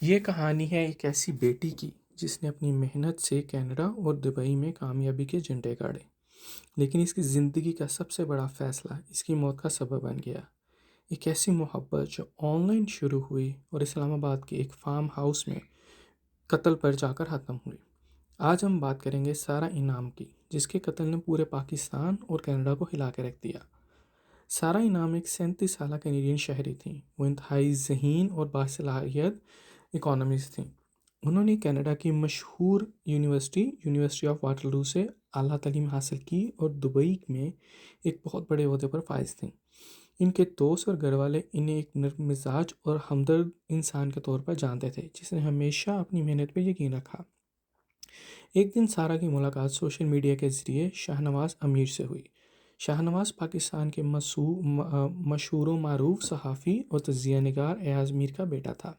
یہ کہانی ہے ایک ایسی بیٹی کی جس نے اپنی محنت سے کینیڈا اور دبئی میں کامیابی کے جھنڈے گاڑے، لیکن اس کی زندگی کا سب سے بڑا فیصلہ اس کی موت کا سبب بن گیا۔ ایک ایسی محبت جو آن لائن شروع ہوئی اور اسلام آباد کے ایک فارم ہاؤس میں قتل پر جا کر ختم ہوئی۔ آج ہم بات کریں گے سارہ انعام کی، جس کے قتل نے پورے پاکستان اور کینیڈا کو ہلا کے رکھ دیا۔ سارہ انعام ایک 37 سالہ کینیڈین شہری تھیں۔ وہ انتہائی ذہین اور باصلاحیت اکانومسٹ تھیں۔ انہوں نے کینیڈا کی مشہور یونیورسٹی آف واٹرلو سے اعلیٰ تعلیم حاصل کی اور دبئی میں ایک بہت بڑے عہدے پر فائز تھیں۔ ان کے دوست اور گھر والے انہیں ایک نرم مزاج اور ہمدرد انسان کے طور پر جانتے تھے، جس نے ہمیشہ اپنی محنت پر یقین رکھا۔ ایک دن سارہ کی ملاقات سوشل میڈیا کے ذریعے شاہنواز امیر سے ہوئی۔ شاہنواز پاکستان کے مشہور و معروف صحافی اور تجزیہ نگار ایاز میر کا بیٹا تھا۔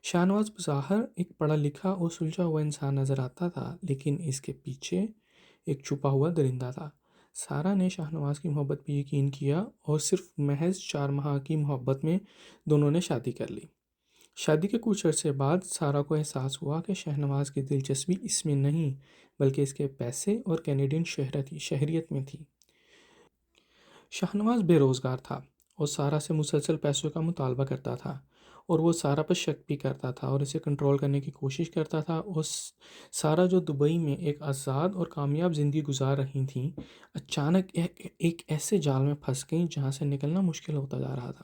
شاہنواز بظاہر ایک پڑھا لکھا اور سلجھا ہوا انسان نظر آتا تھا، لیکن اس کے پیچھے ایک چھپا ہوا درندہ تھا۔ سارہ نے شاہنواز کی محبت پہ یقین کیا اور صرف محض 4 ماہ کی محبت میں دونوں نے شادی کر لی۔ شادی کے کچھ عرصے بعد سارہ کو احساس ہوا کہ شاہنواز کی دلچسپی اس میں نہیں بلکہ اس کے پیسے اور کینیڈین شہریت میں تھی۔ شاہنواز بے روزگار تھا اور سارہ سے مسلسل پیسوں کا مطالبہ کرتا تھا، اور وہ سارہ پر شک بھی کرتا تھا اور اسے کنٹرول کرنے کی کوشش کرتا تھا۔ اور سارہ جو دبئی میں ایک آزاد اور کامیاب زندگی گزار رہی تھیں، اچانک ایک ایسے جال میں پھنس گئیں جہاں سے نکلنا مشکل ہوتا جا رہا تھا۔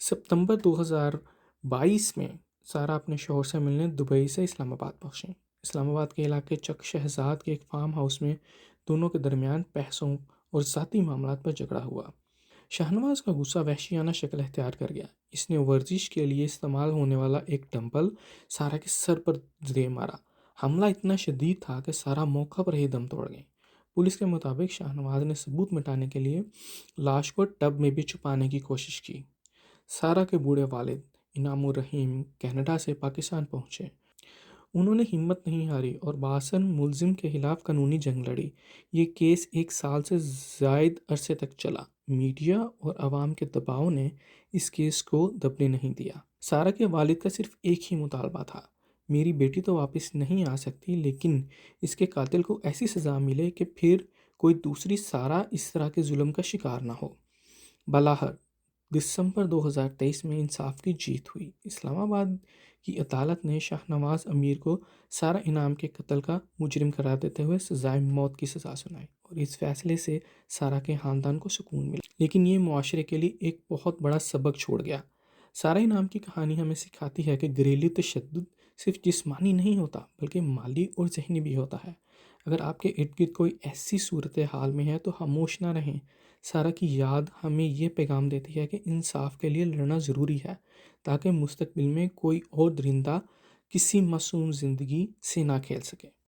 ستمبر 2022 میں سارہ اپنے شوہر سے ملنے دبئی سے اسلام آباد پہنچیں۔ اسلام آباد کے علاقے چک شہزاد کے ایک فارم ہاؤس میں دونوں کے درمیان بحثوں اور ذاتی معاملات پر جھگڑا ہوا۔ شاہنواز کا غصہ وحشیانہ شکل اختیار کر گیا۔ اس نے ورزش کے لیے استعمال ہونے والا ایک ڈمبل سارہ کے سر پر دے مارا۔ حملہ اتنا شدید تھا کہ سارہ موقع پر ہی دم توڑ گئی۔ پولیس کے مطابق شاہنواز نے ثبوت مٹانے کے لیے لاش کو ٹب میں بھی چھپانے کی کوشش کی۔ سارہ کے بوڑھے والد انعام الرحیم کینیڈا سے پاکستان پہنچے۔ انہوں نے ہمت نہیں ہاری اور بااثر ملزم کے خلاف قانونی جنگ لڑی۔ یہ کیس 1 سال سے زائد عرصے تک چلا۔ میڈیا اور عوام کے دباؤ نے اس کیس کو دبنے نہیں دیا۔ سارہ کے والد کا صرف ایک ہی مطالبہ تھا، میری بیٹی تو واپس نہیں آ سکتی، لیکن اس کے قاتل کو ایسی سزا ملے کہ پھر کوئی دوسری سارہ اس طرح کے ظلم کا شکار نہ ہو۔ بلاخر دسمبر 2023 میں انصاف کی جیت ہوئی۔ اسلام آباد کی عدالت نے شاہنواز امیر کو سارہ انعام کے قتل کا مجرم قرار دیتے ہوئے سزائے موت کی سزا سنائی، اور اس فیصلے سے سارہ کے خاندان کو سکون ملا، لیکن یہ معاشرے کے لیے ایک بہت بڑا سبق چھوڑ گیا۔ سارہ انعام کی کہانی ہمیں سکھاتی ہے کہ گھریلو تشدد صرف جسمانی نہیں ہوتا بلکہ مالی اور ذہنی بھی ہوتا ہے۔ اگر آپ کے ارد گرد کوئی ایسی صورتحال میں ہے تو خاموش نہ رہیں۔ سارہ کی یاد ہمیں یہ پیغام دیتی ہے کہ انصاف کے لیے لڑنا ضروری ہے، تاکہ مستقبل میں کوئی اور درندہ کسی معصوم زندگی سے نہ کھیل سکے۔